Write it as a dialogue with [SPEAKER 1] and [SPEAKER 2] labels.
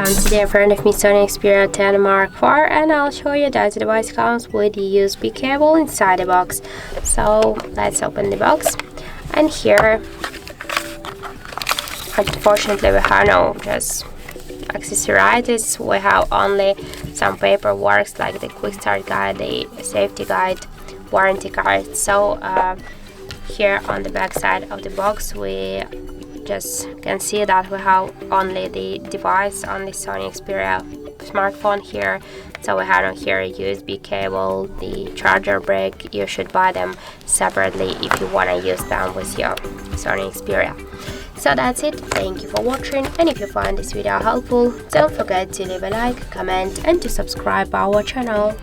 [SPEAKER 1] Today in front of me Sony Xperia 10 Mark IV, and I'll show you that the device comes with the USB cable inside the box. So let's open the box, and here unfortunately we have no just accessories. We have only some paperwork like the quick start guide, the safety guide, warranty card. So here on the back side of the box we just can see that we have only the device on the Sony Xperia smartphone here. So we have on here a USB cable, the charger brick. You should buy them separately if you want to use them with your Sony Xperia. So that's it. Thank you for watching, and if you find this video helpful, don't forget to leave a like, comment and to subscribe our channel.